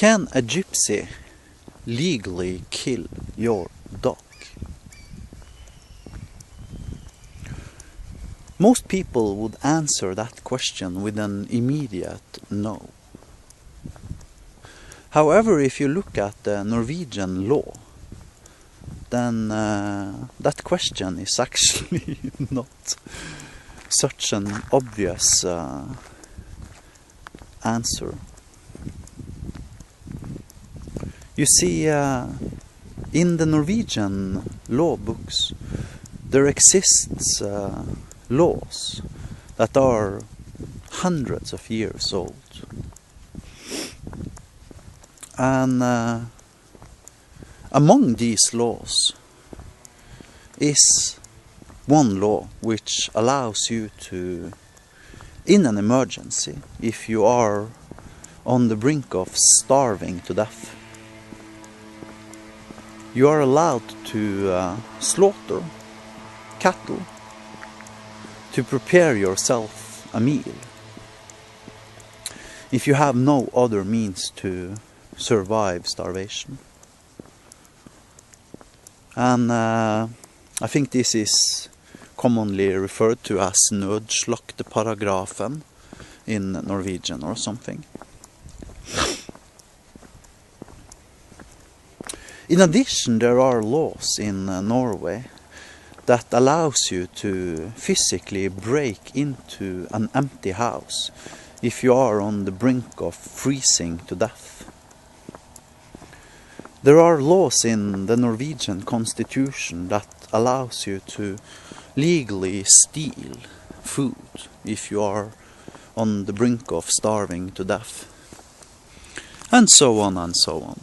Can a gypsy legally kill your dog? Most people would answer that question with an immediate no. However, if you look at the Norwegian law, then that question is actually not such an obvious answer. You see, in the Norwegian law books, there exists laws that are hundreds of years old. And among these laws is one law which allows you to, in an emergency, if you are on the brink of starving to death, you are allowed to slaughter cattle to prepare yourself a meal if you have no other means to survive starvation. And I think this is commonly referred to as nødslakteparagrafen in Norwegian or something. In addition, there are laws in Norway that allows you to physically break into an empty house if you are on the brink of freezing to death. There are laws in the Norwegian constitution that allows you to legally steal food if you are on the brink of starving to death. And so on and so on.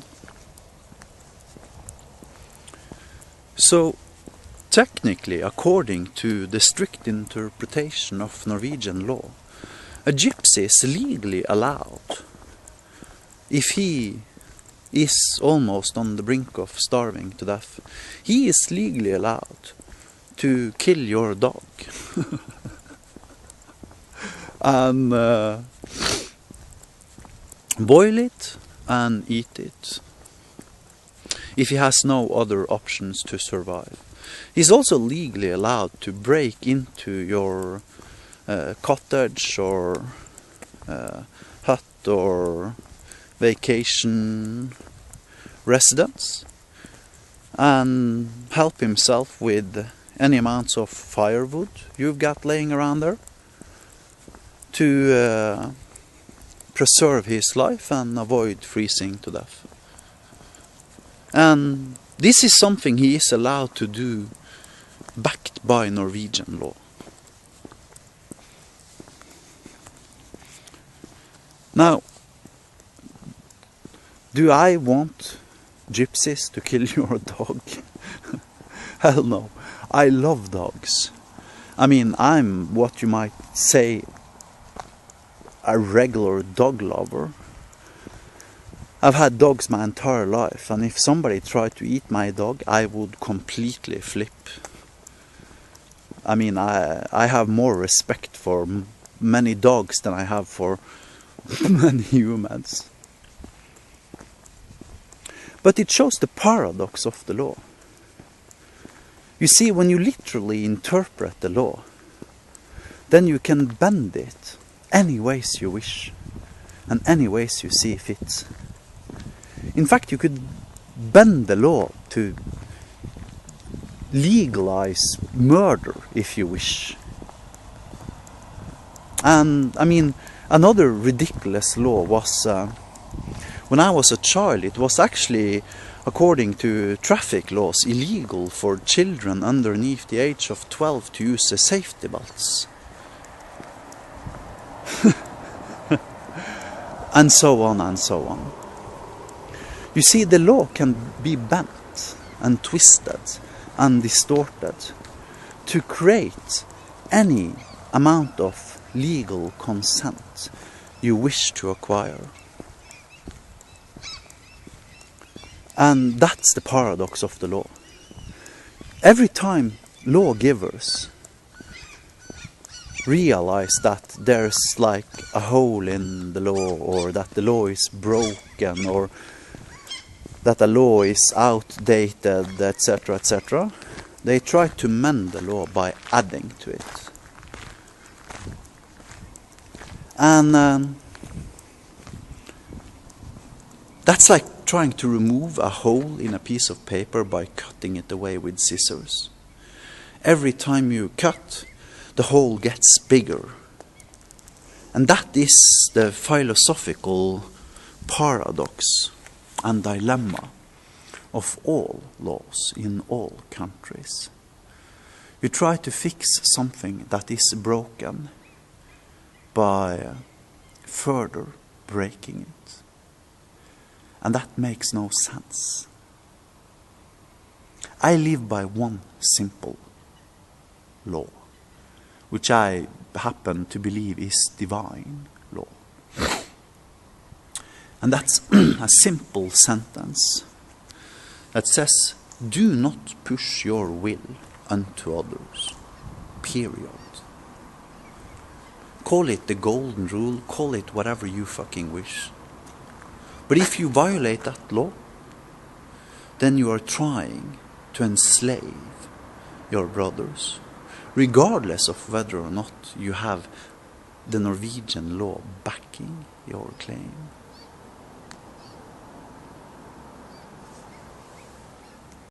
So, technically, according to the strict interpretation of Norwegian law, a gypsy is legally allowed, if he is almost on the brink of starving to death, he is legally allowed to kill your dog. And boil it and eat it, if he has no other options to survive. He's also legally allowed to break into your cottage or hut or vacation residence and help himself with any amounts of firewood you've got laying around there to preserve his life and avoid freezing to death. And this is something he is allowed to do, backed by Norwegian law. Now, do I want gypsies to kill your dog? Hell no. I love dogs. I mean, I'm what you might say a regular dog lover. I've had dogs my entire life, and if somebody tried to eat my dog, I would completely flip. I mean, I have more respect for many dogs than I have for many humans. But it shows the paradox of the law. You see, when you literally interpret the law, then you can bend it any ways you wish, and any ways you see fit. In fact, you could bend the law to legalize murder, if you wish. And, I mean, another ridiculous law was, when I was a child, it was actually, according to traffic laws, illegal for children underneath the age of 12 to use safety belts. And so on and so on. You see, the law can be bent and twisted and distorted to create any amount of legal consent you wish to acquire. And that's the paradox of the law. Every time lawgivers realize that there's like a hole in the law, or that the law is broken, or that the law is outdated, etc., etc., they try to mend the law by adding to it. And that's like trying to remove a hole in a piece of paper by cutting it away with scissors. Every time you cut, the hole gets bigger. And that is the philosophical paradox and dilemma of all laws in all countries. You try to fix something that is broken by further breaking it. And that makes no sense. I live by one simple law, which I happen to believe is divine law. And that's a simple sentence that says, do not push your will unto others. Period. Call it the golden rule, call it whatever you fucking wish. But if you violate that law, then you are trying to enslave your brothers, regardless of whether or not you have the Norwegian law backing your claim.